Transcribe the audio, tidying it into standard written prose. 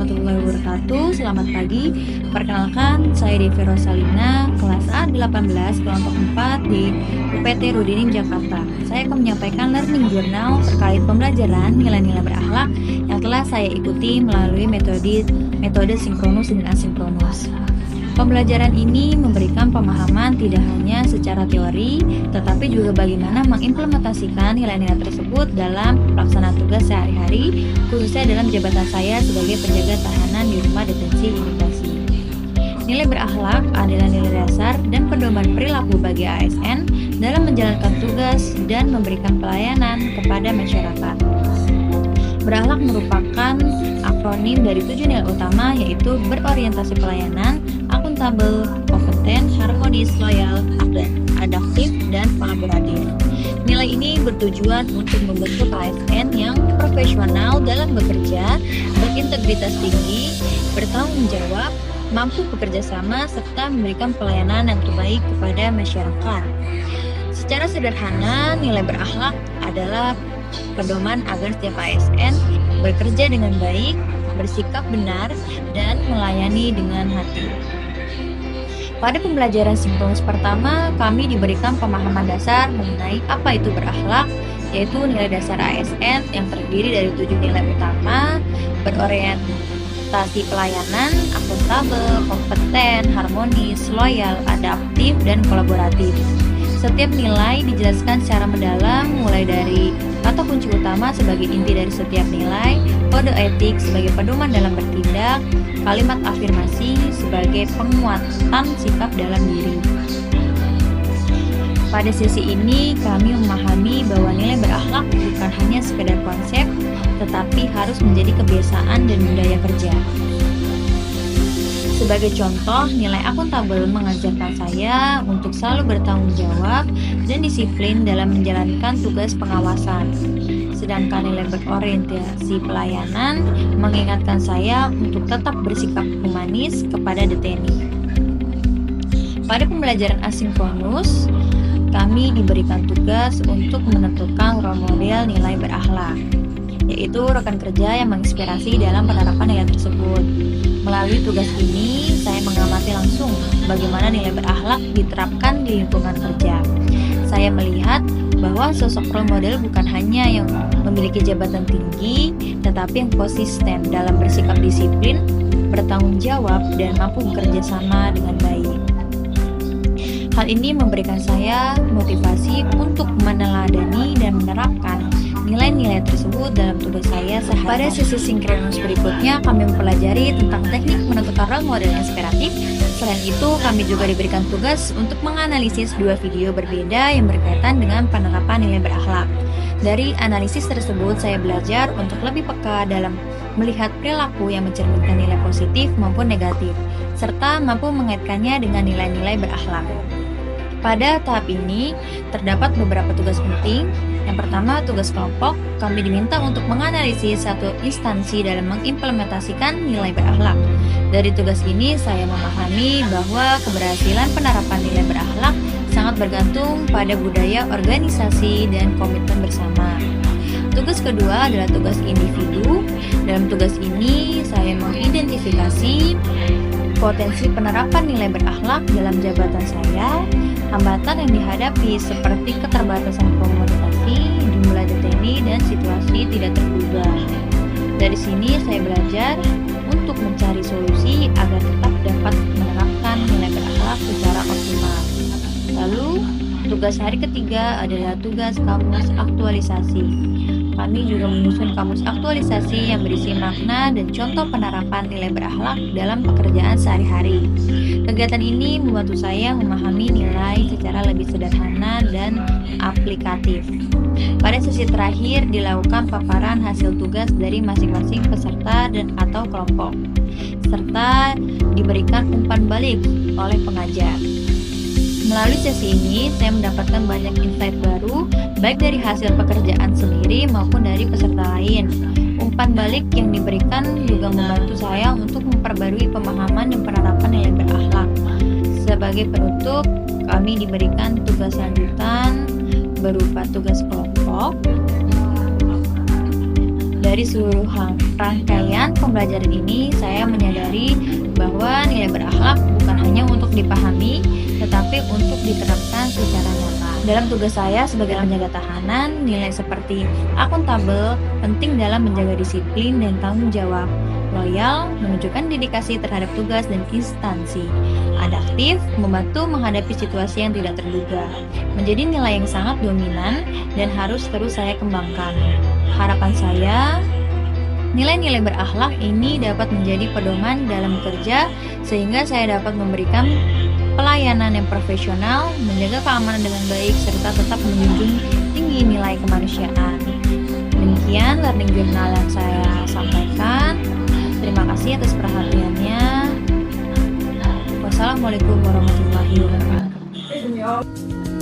warahmatullahi wabarakatuh. Selamat pagi. Perkenalkan, saya Devi Rosalina, kelas A18, kelompok 4 di UPT Rudinim Jakarta. Saya akan menyampaikan learning journal terkait pembelajaran nilai-nilai berakhlak yang telah saya ikuti melalui metode sinkronus dan asinkronus. Pembelajaran ini memberikan pemahaman tidak hanya secara teori, tetapi juga bagaimana mengimplementasikan nilai-nilai tersebut dalam pelaksanaan tugas sehari-hari, khususnya dalam jabatan saya sebagai penjaga tahanan di rumah detensi imigrasi. Nilai berakhlak adalah nilai dasar dan pedoman perilaku bagi ASN dalam menjalankan tugas dan memberikan pelayanan kepada masyarakat. Berakhlak merupakan akronim dari 7 nilai utama, yaitu berorientasi pelayanan, akuntabel, kompeten, harmonis, loyal, adaptif, dan kolaboratif. Nilai ini bertujuan untuk membentuk ASN yang profesional dalam bekerja, berintegritas tinggi, bertanggung jawab, mampu bekerja sama, serta memberikan pelayanan yang terbaik kepada masyarakat. Secara sederhana, nilai berakhlak adalah pedoman agar setiap ASN bekerja dengan baik, bersikap benar, dan melayani dengan hati. Pada pembelajaran sinkronus pertama, kami diberikan pemahaman dasar mengenai apa itu berakhlak, yaitu nilai dasar ASN yang terdiri dari 7 nilai utama, berorientasi pelayanan, akuntabel, kompeten, harmonis, loyal, adaptif, dan kolaboratif. Setiap nilai dijelaskan secara mendalam, mulai dari kata kunci utama sebagai inti dari setiap nilai, kode etik sebagai pedoman dalam bertindak, kalimat afirmasi sebagai penguatan sikap dalam diri. Pada sesi ini, kami memahami bahwa nilai berakhlak bukan hanya sekedar konsep, tetapi harus menjadi kebiasaan dan budaya kerja. Sebagai contoh, nilai akuntabel mengajarkan saya untuk selalu bertanggung jawab dan disiplin dalam menjalankan tugas pengawasan. Sedangkan nilai berorientasi pelayanan mengingatkan saya untuk tetap bersikap humanis kepada deteni. Pada pembelajaran asinkronus, kami diberikan tugas untuk menentukan role model nilai berakhlak, yaitu rekan kerja yang menginspirasi dalam penerapan nilai tersebut. Melalui tugas ini, saya mengamati langsung bagaimana nilai berakhlak diterapkan di lingkungan kerja. Saya melihat bahwa sosok role model bukan hanya yang memiliki jabatan tinggi, tetapi yang konsisten dalam bersikap disiplin, bertanggung jawab, dan mampu bekerja sama dengan baik. Hal ini memberikan saya motivasi untuk meneladani dan menerapkan nilai-nilai tersebut dalam tugas saya sehari-hari. Pada sesi sinkronus berikutnya, kami mempelajari tentang teknik menentukan role model yang inspiratif. Selain itu, kami juga diberikan tugas untuk menganalisis 2 video berbeda yang berkaitan dengan penerapan nilai berakhlak. Dari analisis tersebut, saya belajar untuk lebih peka dalam melihat perilaku yang mencerminkan nilai positif maupun negatif, serta mampu mengaitkannya dengan nilai-nilai berakhlak. Pada tahap ini, terdapat beberapa tugas penting. Yang pertama, tugas kelompok. Kami diminta untuk menganalisis satu instansi dalam mengimplementasikan nilai berakhlak. Dari tugas ini, saya memahami bahwa keberhasilan penerapan nilai berakhlak sangat bergantung pada budaya organisasi dan komitmen bersama. Tugas kedua adalah tugas individu. Dalam tugas ini, saya mengidentifikasi potensi penerapan nilai berakhlak dalam jabatan saya, hambatan yang dihadapi seperti keterbatasan komunikasi, jumlah deteni, dan situasi tidak terduga. Dari sini saya belajar untuk mencari solusi agar tetap dapat menerapkan nilai berakhlak secara optimal. Lalu, tugas hari ketiga adalah tugas kamus aktualisasi. Kami juga menyusun kamus aktualisasi yang berisi makna dan contoh penerapan nilai berakhlak dalam pekerjaan sehari-hari. Kegiatan ini membantu saya memahami nilai secara lebih sederhana dan aplikatif. Pada sesi terakhir dilakukan paparan hasil tugas dari masing-masing peserta dan atau kelompok, serta diberikan umpan balik oleh pengajar. Melalui sesi ini, saya mendapatkan banyak insight baru, baik dari hasil pekerjaan sendiri maupun dari peserta lain. Umpan balik yang diberikan juga membantu saya untuk memperbarui pemahaman dan penerapan nilai berakhlak. Sebagai penutup, kami diberikan tugas lanjutan berupa tugas kelompok. Dari seluruh rangkaian pembelajaran ini, saya menyadari bahwa nilai berakhlak bukan hanya untuk dipahami, tetapi untuk diterapkan secara nyata. Dalam tugas saya sebagai penjaga tahanan, nilai seperti akuntabel penting dalam menjaga disiplin dan tanggung jawab. Loyal menunjukkan dedikasi terhadap tugas dan instansi. Adaptif membantu menghadapi situasi yang tidak terduga. Menjadi nilai yang sangat dominan dan harus terus saya kembangkan. Harapan saya, nilai-nilai berakhlak ini dapat menjadi pedoman dalam bekerja sehingga saya dapat memberikan pelayanan yang profesional, menjaga keamanan dengan baik, serta tetap menjunjung tinggi nilai kemanusiaan. Demikian learning journal yang saya sampaikan. Terima kasih atas perhatiannya. Wassalamualaikum warahmatullahi wabarakatuh.